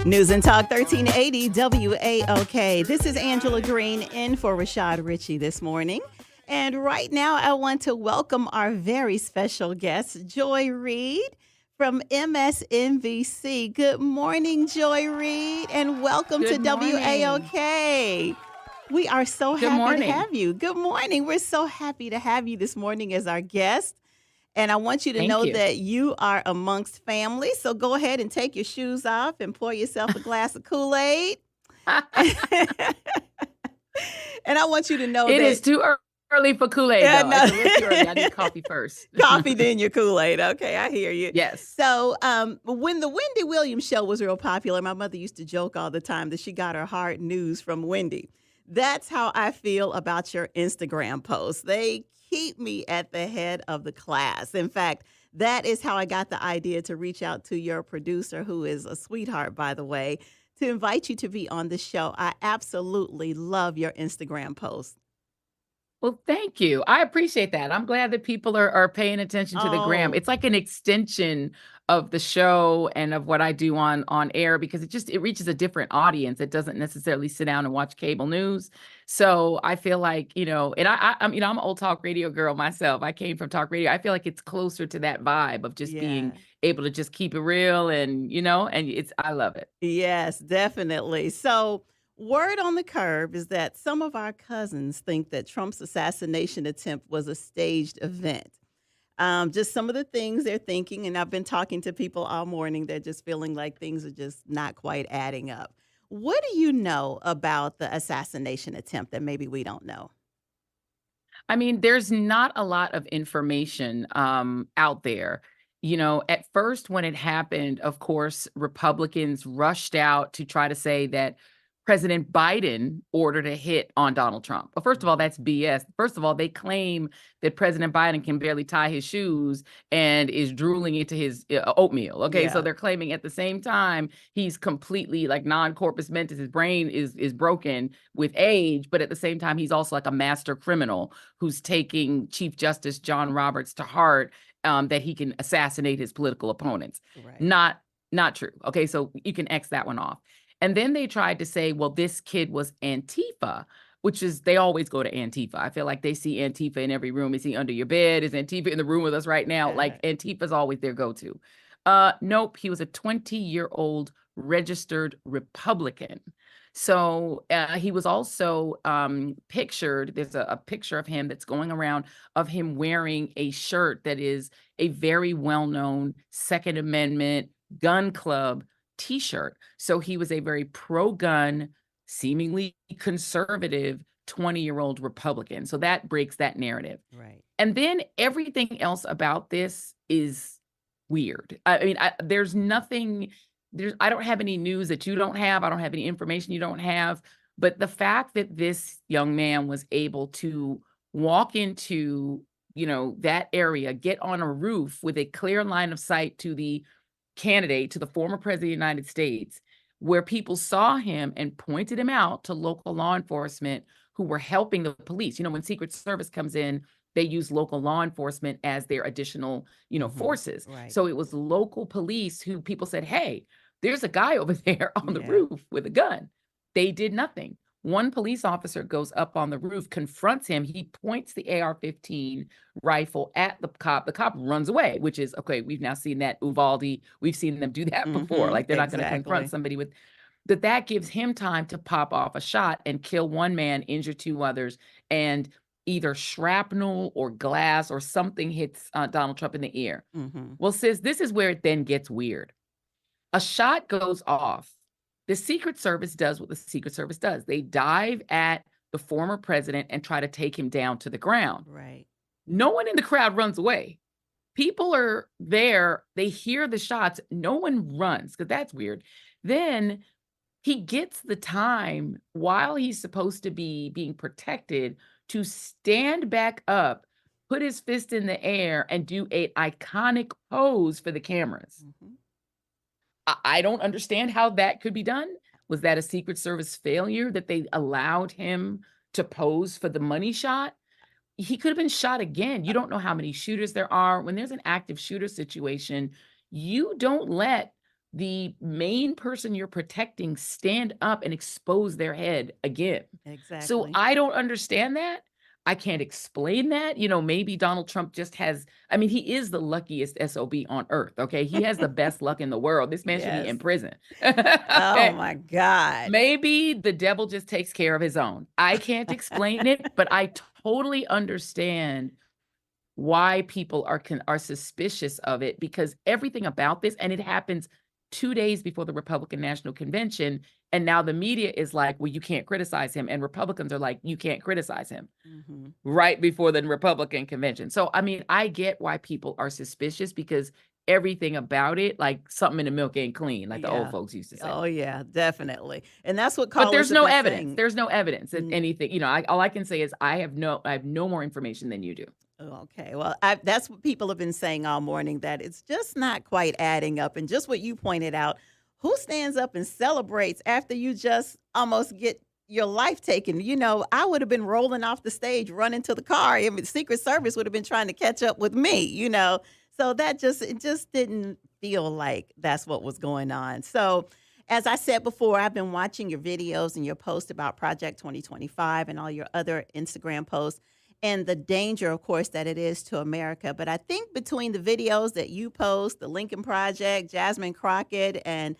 News and Talk 1380 WAOK. This is Angela Greene in for Rashad Richey this morning. And right now, I want to welcome our very special guest, Joy Reid from MSNBC. Good morning, Joy Reid, and welcome to WAOK. We are so happy to have you. Good morning. We're so happy to have you this morning as our guest. And I want you to know that you are amongst family. So go ahead and take your shoes off and pour yourself a glass of Kool-Aid. And I want you to know it is too early for Kool-Aid. Yeah, no. It's a little too early. I need coffee first. Coffee, then your Kool-Aid. Okay, I hear you. Yes. So when the Wendy Williams show was real popular, my mother used to joke all the time that she got her hard news from Wendy. That's how I feel about your Instagram posts. They keep me at the head of the class. In fact, that is how I got the idea to reach out to your producer, who is a sweetheart, by the way, to invite you to be on the show. I absolutely love your Instagram posts. Well, thank you. I appreciate that. I'm glad that people are paying attention to the gram. It's like an extension of the show and of what I do on air, because it reaches a different audience. It doesn't necessarily sit down and watch cable news. So I feel like, and I'm an old talk radio girl myself. I came from talk radio. I feel like it's closer to that vibe of just being able to just keep it real and I love it. Yes, definitely. So word on the curb is that some of our cousins think that Trump's assassination attempt was a staged event. Just some of the things they're thinking, and I've been talking to people all morning. They're just feeling like things are just not quite adding up. What do you know about the assassination attempt that maybe we don't know? I mean, there's not a lot of information out there. At first when it happened, of course, Republicans rushed out to try to say that President Biden ordered a hit on Donald Trump. But first of all, that's BS. First of all, they claim that President Biden can barely tie his shoes and is drooling into his oatmeal. Okay, so they're claiming at the same time he's completely like non-corpus mentis. His brain is broken with age, but at the same time, he's also like a master criminal who's taking Chief Justice John Roberts to heart, that he can assassinate his political opponents. Right. Not true. Okay, so you can X that one off. And then they tried to say, well, this kid was Antifa, which is, they always go to Antifa. I feel like they see Antifa in every room. Is he under your bed? Is Antifa in the room with us right now? Like Antifa's always their go-to. Nope, he was a 20-year-old registered Republican. So he was also pictured, there's a picture of him that's going around of him wearing a shirt that is a very well-known Second Amendment gun club T-shirt. So he was a very pro-gun, seemingly conservative 20-year-old Republican. So that breaks that narrative. Right. And then everything else about this is weird. I mean, there's nothing, I don't have any news that you don't have. I don't have any information you don't have. But the fact that this young man was able to walk into, that area, get on a roof with a clear line of sight to the candidate, to the former president of the United States, where people saw him and pointed him out to local law enforcement who were helping the police. When Secret Service comes in, they use local law enforcement as their additional, forces. Right. So it was local police who people said, hey, there's a guy over there on the roof with a gun. They did nothing. One police officer goes up on the roof, confronts him. He points the AR-15 rifle at the cop. The cop runs away, which is, okay, we've now seen that Uvalde. We've seen them do that before. Like, they're not going to confront somebody with that gives him time to pop off a shot and kill one man, injure two others, and either shrapnel or glass or something hits Donald Trump in the ear. Well, sis, this is where it then gets weird. A shot goes off. The Secret Service does what the Secret Service does. They dive at the former president and try to take him down to the ground. Right. No one in the crowd runs away. People are there. They hear the shots. No one runs, because that's weird. Then he gets the time while he's supposed to be being protected to stand back up, put his fist in the air, and do an iconic pose for the cameras. I don't understand how that could be done. Was that a Secret Service failure that they allowed him to pose for the money shot? He could have been shot again. You don't know how many shooters there are. When there's an active shooter situation, you don't let the main person you're protecting stand up and expose their head again. So Exactly. I don't understand that. I can't explain that. Maybe Donald Trump just has, I mean, he is the luckiest SOB on earth. Okay. He has the best luck in the world. This man should be Yes. in prison. Oh Okay. my God. Maybe the devil just takes care of his own. I can't explain it, but I totally understand why people are suspicious of it, because everything about this, and it happens 2 days before the Republican National Convention, and now the media is like, well, you can't criticize him, and Republicans are like, you can't criticize him right before the Republican convention. So I mean, I get why people are suspicious, because everything about it, like something in the milk ain't clean, like the old Yeah. folks used to say. Oh yeah, definitely. And that's what But callers there's have no been evidence. saying. There's no evidence that N- anything, all I can say is I have no more information than you do. Okay. Well, that's what people have been saying all morning, that it's just not quite adding up. And just what you pointed out, who stands up and celebrates after you just almost get your life taken? I would have been rolling off the stage, running to the car. I mean, Secret Service would have been trying to catch up with me. So it just didn't feel like that's what was going on. So, as I said before, I've been watching your videos and your posts about Project 2025 and all your other Instagram posts, and the danger, of course, that it is to America. But I think between the videos that you post, the Lincoln Project, Jasmine Crockett, and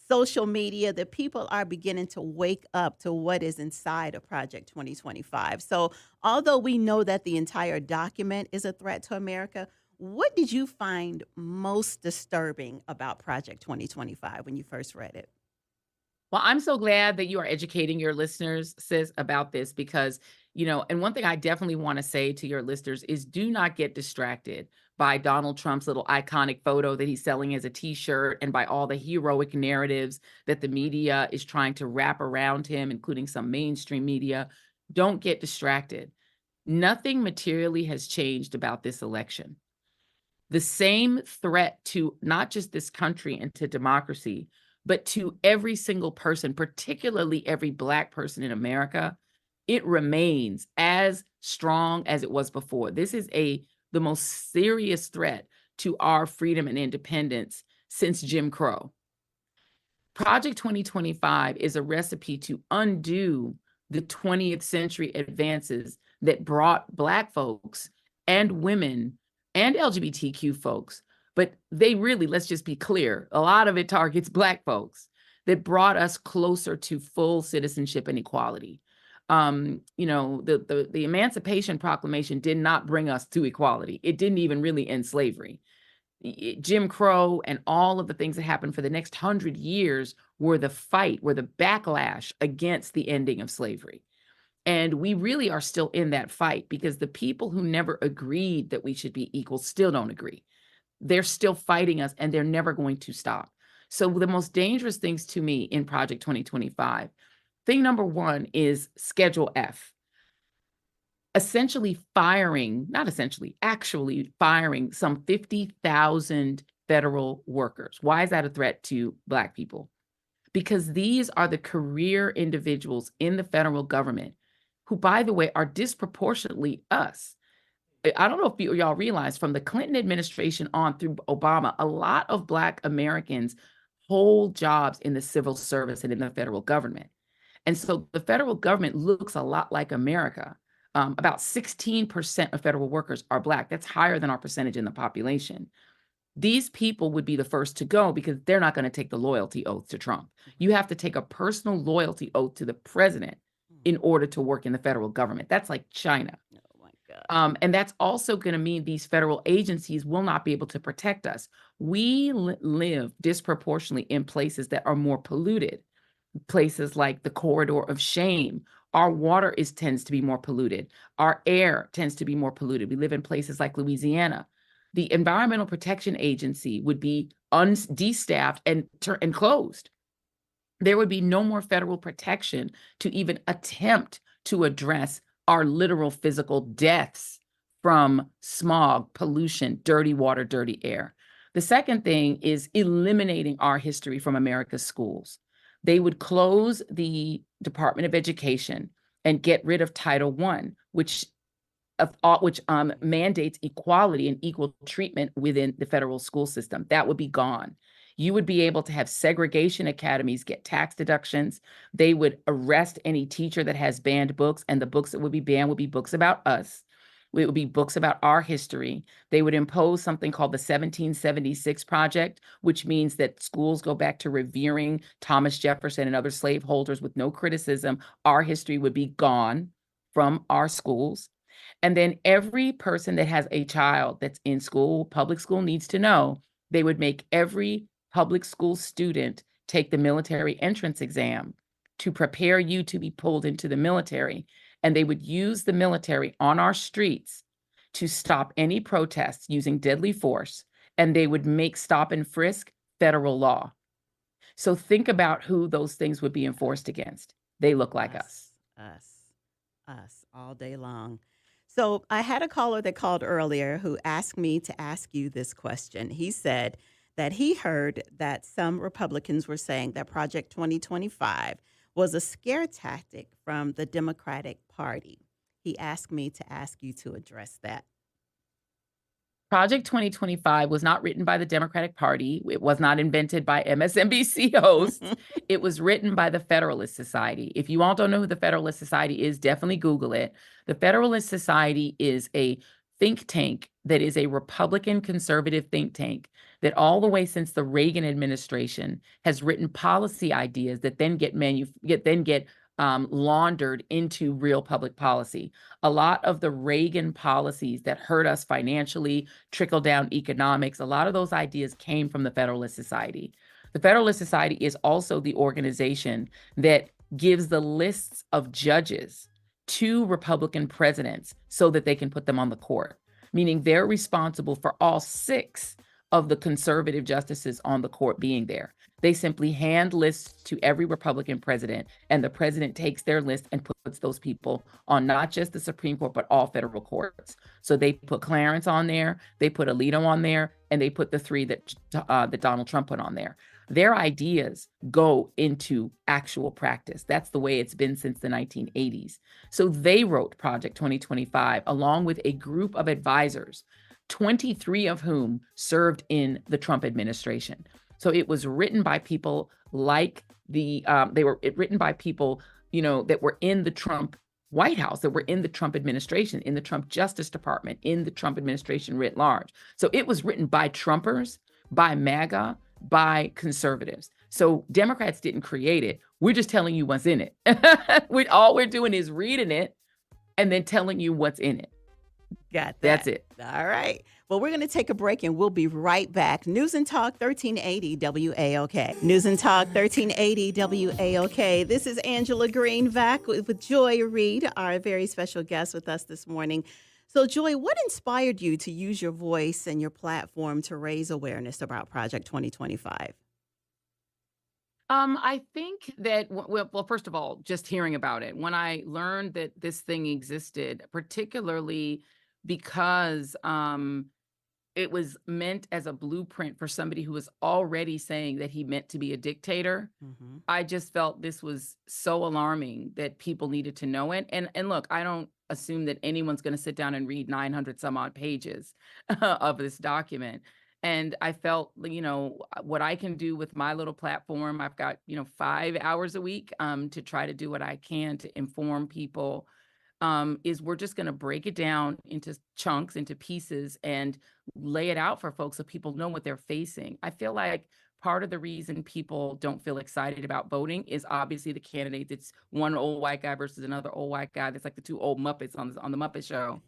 social media, that people are beginning to wake up to what is inside of Project 2025. So, although we know that the entire document is a threat to America, what did you find most disturbing about Project 2025 when you first read it? Well, I'm so glad that you are educating your listeners, sis, about this, because, and one thing I definitely want to say to your listeners is, do not get distracted by Donald Trump's little iconic photo that he's selling as a t-shirt, and by all the heroic narratives that the media is trying to wrap around him, including some mainstream media. Don't get distracted. Nothing materially has changed about this election. The same threat to not just this country and to democracy, but to every single person, particularly every Black person in America, it remains as strong as it was before. This is the most serious threat to our freedom and independence since Jim Crow. Project 2025 is a recipe to undo the 20th century advances that brought Black folks and women and LGBTQ folks, but they really, let's just be clear, a lot of it targets Black folks, that brought us closer to full citizenship and equality. The Emancipation Proclamation did not bring us to equality. It didn't even really end slavery. Jim Crow and all of the things that happened for the next 100 years were the backlash against the ending of slavery. And we really are still in that fight, because the people who never agreed that we should be equal still don't agree. They're still fighting us, and they're never going to stop. So the most dangerous things to me in Project 2025, thing number one is Schedule F. Actually firing some 50,000 federal workers. Why is that a threat to Black people? Because these are the career individuals in the federal government who, by the way, are disproportionately us. I don't know if y'all realize, from the Clinton administration on through Obama, a lot of Black Americans hold jobs in the civil service and in the federal government. And so the federal government looks a lot like America. About 16% of federal workers are Black. That's higher than our percentage in the population. These people would be the first to go, because they're not going to take the loyalty oath to Trump. You have to take a personal loyalty oath to the president in order to work in the federal government. That's like China. Oh my God. And that's also going to mean these federal agencies will not be able to protect us. We live disproportionately in places that are more polluted, places like the corridor of shame. Our water tends to be more polluted. Our air tends to be more polluted. We live in places like Louisiana. The Environmental Protection Agency would be destaffed and closed. There would be no more federal protection to even attempt to address our literal physical deaths from smog, pollution, dirty water, dirty air. The second thing is eliminating our history from America's schools. They would close the Department of Education and get rid of Title I, which mandates equality and equal treatment within the federal school system. That would be gone. You would be able to have segregation academies get tax deductions. They would arrest any teacher that has banned books, and the books that would be banned would be books about us. It would be books about our history. They would impose something called the 1776 Project, which means that schools go back to revering Thomas Jefferson and other slaveholders with no criticism. Our history would be gone from our schools. And then every person that has a child that's in school, public school, needs to know they would make every public school student take the military entrance exam to prepare you to be pulled into the military. And they would use the military on our streets to stop any protests using deadly force. And they would make stop and frisk federal law. So think about who those things would be enforced against. They look like us. Us all day long. So I had a caller that called earlier who asked me to ask you this question. He said that he heard that some Republicans were saying that Project 2025 was a scare tactic from the Democratic Party. He asked me to ask you to address that. Project 2025 was not written by the Democratic Party. It was not invented by MSNBC hosts. It was written by the Federalist Society. If you all don't know who the Federalist Society is, definitely Google it. The Federalist Society is a think tank that is a Republican conservative think tank that all the way since the Reagan administration has written policy ideas that then get laundered into real public policy. A lot of the Reagan policies that hurt us financially, trickle down economics, a lot of those ideas came from the Federalist Society. The Federalist Society is also the organization that gives the lists of judges to Republican presidents so that they can put them on the court, meaning they're responsible for all 6 of the conservative justices on the court being there. They simply hand lists to every Republican president, and the president takes their list and puts those people on not just the Supreme Court, but all federal courts. So they put Clarence on there, they put Alito on there, and they put the 3 that Donald Trump put on there. Their ideas go into actual practice. That's the way it's been since the 1980s. So they wrote Project 2025 along with a group of advisors, 23 of whom served in the Trump administration. So it was written by people like written by people, that were in the Trump White House, that were in the Trump administration, in the Trump Justice Department, in the Trump administration writ large. So it was written by Trumpers, by MAGA, by conservatives. So Democrats didn't create it. We're just telling you what's in it. All we're doing is reading it and then telling you what's in it. Got that. That's it. All right. Well, we're going to take a break and we'll be right back. News and Talk 1380 WAOK. News and Talk 1380 WAOK. This is Angela Greene back with Joy Reid, our very special guest with us this morning. So, Joy, what inspired you to use your voice and your platform to raise awareness about Project 2025? I think that, well, first of all, just hearing about it, when I learned that this thing existed, particularly because it was meant as a blueprint for somebody who was already saying that he meant to be a dictator, I just felt this was so alarming that people needed to know it. And look, I don't assume that anyone's going to sit down and read 900 some odd pages of this document. And I felt, what I can do with my little platform, I've got, 5 hours a week to try to do what I can to inform people, is we're just going to break it down into chunks, into pieces, and lay it out for folks so people know what they're facing. I feel like part of the reason people don't feel excited about voting is obviously the candidates. It's one old white guy versus another old white guy. That's like the 2 old Muppets on the Muppet Show.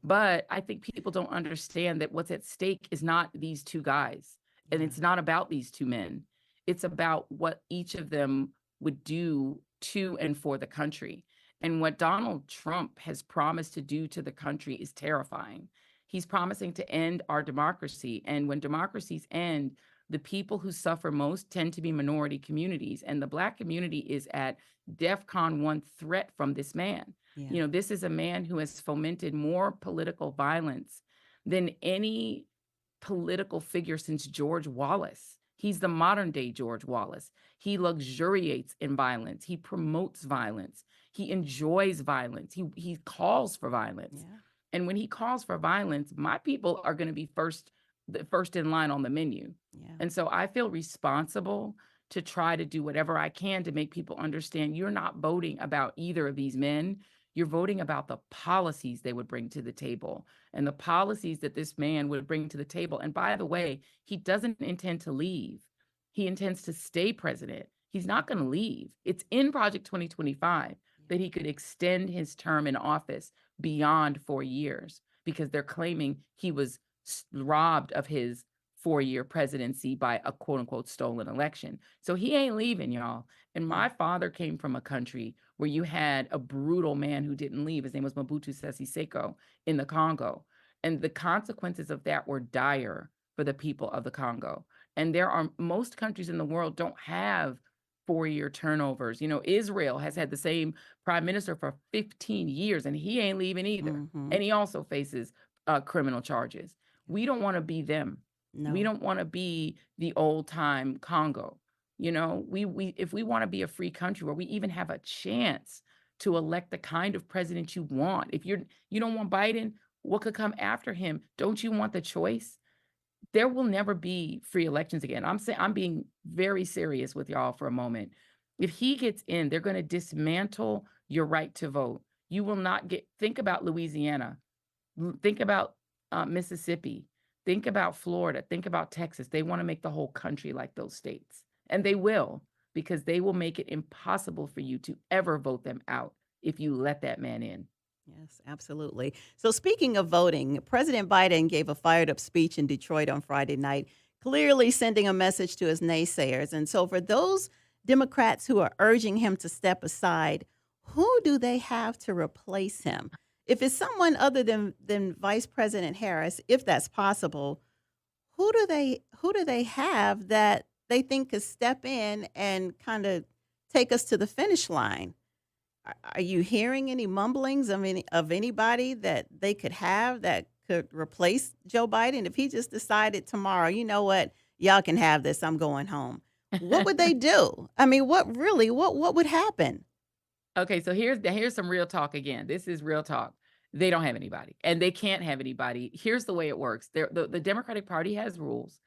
But I think people don't understand that what's at stake is not these 2 guys, and it's not about these 2 men. It's about what each of them would do to and for the country. And what Donald Trump has promised to do to the country is terrifying. He's promising to end our democracy. And when democracies end, the people who suffer most tend to be minority communities. And the Black community is at DEFCON 1 threat from this man. Yeah. This is a man who has fomented more political violence than any political figure since George Wallace. He's the modern day George Wallace. He luxuriates in violence. He promotes violence. He enjoys violence. He calls for violence. Yeah. And when he calls for violence, my people are going to be first the first in line on the menu. Yeah. And so I feel responsible to try to do whatever I can to make people understand you're not voting about either of these men. You're voting about the policies they would bring to the table and the policies that this man would bring to the table. And by the way, he doesn't intend to leave. He intends to stay president. He's not going to leave. It's in Project 2025 that he could extend his term in office beyond 4 years because they're claiming he was robbed of his 4-year presidency by a quote unquote stolen election. So he ain't leaving, y'all. And my father came from a country where you had a brutal man who didn't leave. His name was Mobutu Sese Seko in the Congo. And the consequences of that were dire for the people of the Congo. And there are most countries in the world don't have 4-year turnovers. You know, Israel has had the same prime minister for 15 years and he ain't leaving either. And he also faces criminal charges. We don't want to be them. No. We don't want to be the old time Congo. You know, we if we want to be a free country where we even have a chance to elect the kind of president you want. If you don't want Biden, what could come after him? Don't you want the choice? There will never be free elections again. I'm being very serious with y'all for a moment. If he gets in, they're going to dismantle your right to vote. You will not think about Louisiana. Think about Mississippi. Think about Florida. Think about Texas. They want to make the whole country like those states. And they will, because they will make it impossible for you to ever vote them out if you let that man in. Yes, absolutely. So speaking of voting, President Biden gave a fired up speech in Detroit on Friday night, clearly sending a message to his naysayers. And so for those Democrats who are urging him to step aside, who do they have to replace him? If it's someone other than Vice President Harris, if that's possible, who do they have that they think could step in and kind of take us to the finish line? Are you hearing any mumblings of anybody that they could have that could replace Joe Biden if he just decided tomorrow, you know what, y'all can have this, I'm going home? What would they do? I mean, what would happen? Okay, so here's some real talk again. This is real talk. They don't have anybody, and they can't have anybody. Here's the way it works. The Democratic Party has rules.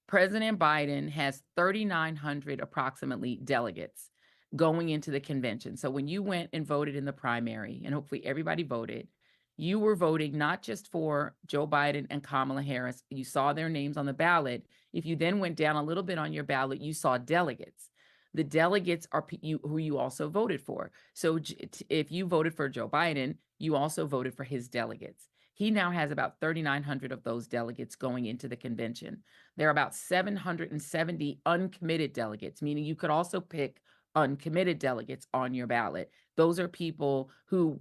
President Biden has 3,900 approximately delegates going into the convention. So when you went and voted in the primary, and hopefully everybody voted, you were voting not just for Joe Biden and Kamala Harris. You saw their names on the ballot. If you then went down a little bit on your ballot, you saw delegates. The delegates are who you also voted for. So if you voted for Joe Biden, you also voted for his delegates. He now has about 3,900 of those delegates going into the convention. There are about 770 uncommitted delegates, meaning you could also pick uncommitted delegates on your ballot. Those are people who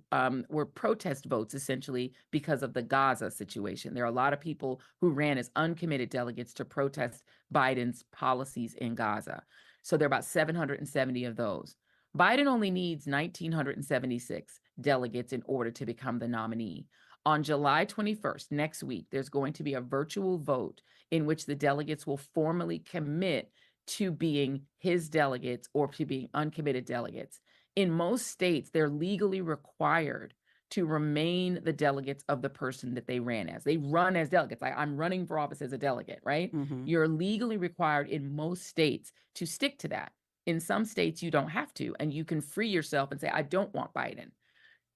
were protest votes, essentially, because of the Gaza situation. There are a lot of people who ran as uncommitted delegates to protest Biden's policies in Gaza. So there are about 770 of those. Biden only needs 1,976 delegates in order to become the nominee. On July 21st, next week, there's going to be a virtual vote in which the delegates will formally commit to being his delegates or to being uncommitted delegates. In most states, they're legally required to remain the delegates of the person that they ran as. They run as delegates. Like, I'm running for office as a delegate, right? You're legally required in most states to stick to that. In some states, you don't have to, and you can free yourself and say, I don't want Biden.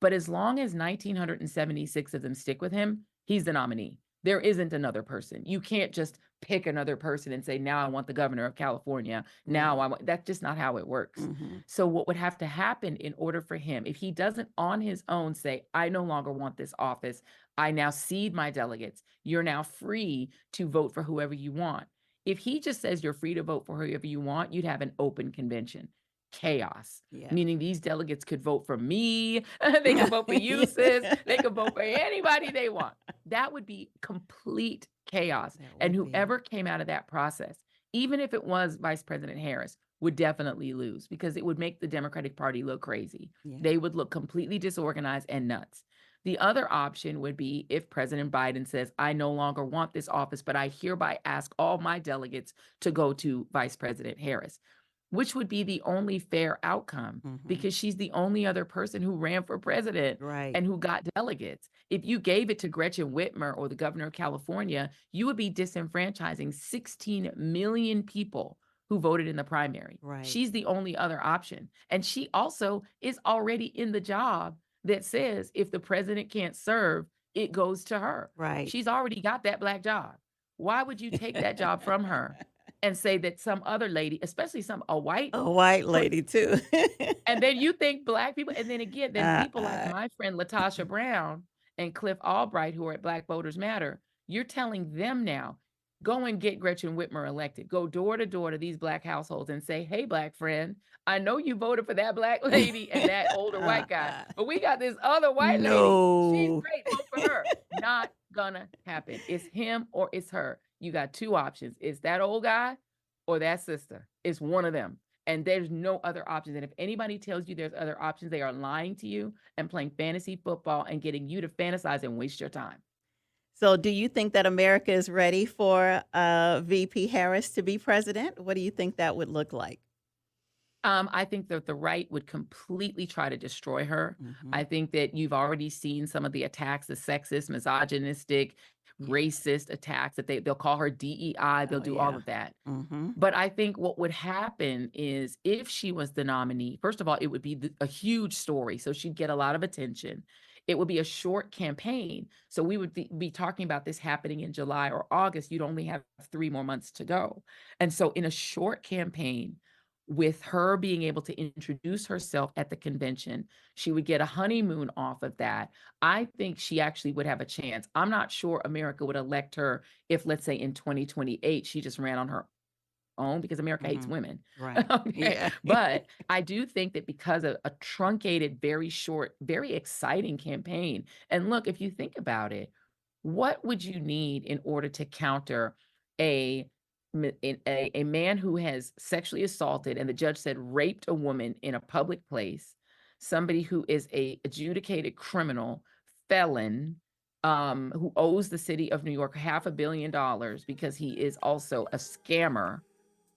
But as long as 1,976 of them stick with him, he's the nominee. There isn't another person. You can't just pick another person and say, now I want the governor of California. Now that's just not how it works. So what would have to happen in order for him, if he doesn't on his own say, I no longer want this office, I now cede my delegates, you're now free to vote for whoever you want. If he just says you're free to vote for whoever you want, you'd have an open convention. Chaos, meaning these delegates could vote for me, they could vote for you, sis, they could vote for anybody they want. That would be complete chaos. And whoever came out of that process, even if it was Vice President Harris, would definitely lose because it would make the Democratic Party look crazy. They would look completely disorganized and nuts. The other option would be if President Biden says, I no longer want this office, but I hereby ask all my delegates to go to Vice President Harris. which would be the only fair outcome because she's the only other person who ran for president Right. and who got delegates. If you gave it to Gretchen Whitmer or the governor of California, you would be disenfranchising 16 million people who voted in the primary. Right. She's the only other option. And she also is already in the job that says if the president can't serve, it goes to her. Right. She's already got that Black job. Why would you take that job from her and say that some other lady, especially a white lady too. and then you think Black people, and then again, people like my friend Latasha Brown and Cliff Albright, who are at Black Voters Matter, you're telling them now, go and get Gretchen Whitmer elected. Go door to door to these Black households and say, hey, Black friend, I know you voted for that Black lady and that older white guy, but we got this other white lady. She's great. Vote for her. Not gonna happen. It's him or it's her. You got two options. It's that old guy or that sister. It's one of them. And there's no other options. And if anybody tells you there's other options, they are lying to you and playing fantasy football and getting you to fantasize and waste your time. So do you think that America is ready for VP Harris to be president? What do you think that would look like? I think that the right would completely try to destroy her. I think that you've already seen some of the attacks, the sexist, misogynistic, racist attacks that they'll call her DEI. They'll do all of that. But I think what would happen is if she was the nominee, first of all, it would be a huge story. So she'd get a lot of attention. It would be a short campaign. So we would be talking about this happening in July or August. You'd only have 3 more months to go. And so in a short campaign, with her being able to introduce herself at the convention, she would get a honeymoon off of that. I think she actually would have a chance. I'm not sure America would elect her if, let's say, in 2028, she just ran on her own because America hates women. Right. Yeah. But I do think that because of a truncated, very short, very exciting campaign. And look, if you think about it, what would you need in order to counter a man who has sexually assaulted and the judge said raped a woman in a public place, somebody who is a adjudicated criminal, felon, who owes the city of New York $500 million because he is also a scammer?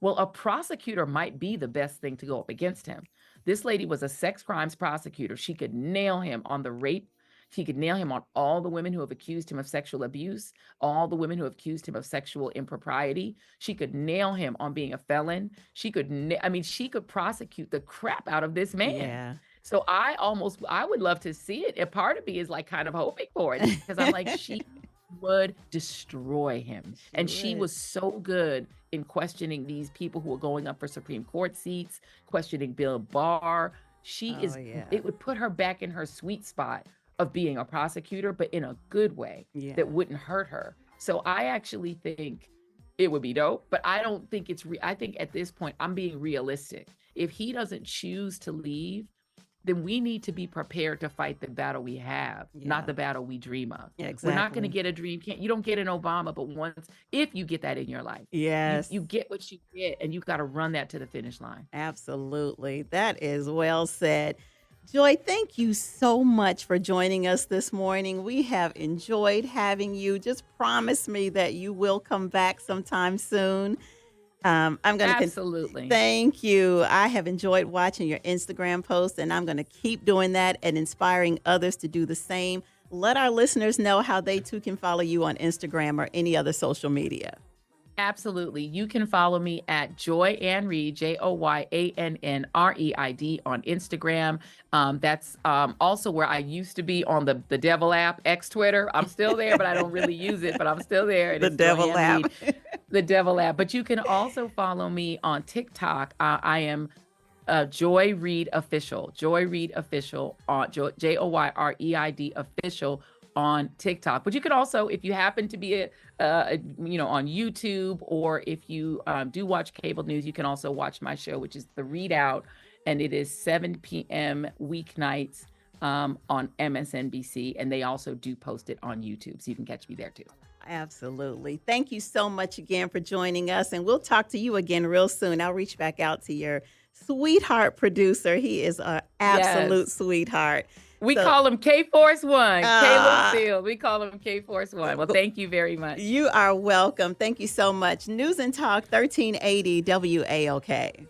Well, a prosecutor might be the best thing to go up against him. This lady was a sex crimes prosecutor. She could nail him on the rape. She could nail him on all the women who have accused him of sexual abuse, all the women who have accused him of sexual impropriety. She could nail him on being a felon. She could, she could prosecute the crap out of this man. Yeah. So I would love to see it. And part of me is like kind of hoping for it because I'm like, she would destroy him. She was so good in questioning these people who are going up for Supreme Court seats, questioning Bill Barr. It would put her back in her sweet spot of being a prosecutor, but in a good way that wouldn't hurt her. So I actually think it would be dope, but I don't think I think at this point, I'm being realistic. If he doesn't choose to leave, then we need to be prepared to fight the battle we have, not the battle we dream of. Yeah, exactly. We're not going to get a dream. You don't get an Obama, but if you get that in your life, you get what you get, and you've got to run that to the finish line. Absolutely. That is well said. Joy, thank you so much for joining us this morning. We have enjoyed having you. Just promise me that you will come back sometime soon. I'm going to absolutely. Thank you. I have enjoyed watching your Instagram posts, and I'm going to keep doing that and inspiring others to do the same. Let our listeners know how they too can follow you on Instagram or any other social media. Absolutely. You can follow me at Joy Ann Reid, JoyAnnReid on Instagram. That's also where I used to be on the Devil app, X Twitter. I'm still there, but I don't really use it, but I'm still there. The Devil app. The Devil app. But you can also follow me on TikTok. I am Joy Reid Official. Joy Reid Official on JoyReid Official on TikTok. But you can also, if you happen to be on YouTube, or if you do watch cable news, you can also watch my show, which is The Readout, and it is 7 p.m. weeknights on MSNBC, and they also do post it on YouTube, so you can catch me there too. Absolutely. Thank you so much again for joining us, and we'll talk to you again real soon. I'll reach back out to your sweetheart producer. He is an absolute sweetheart. We call him K-Force One, Caleb Field. We call him K-Force One. Well, thank you very much. You are welcome. Thank you so much. News and Talk 1380 WAOK.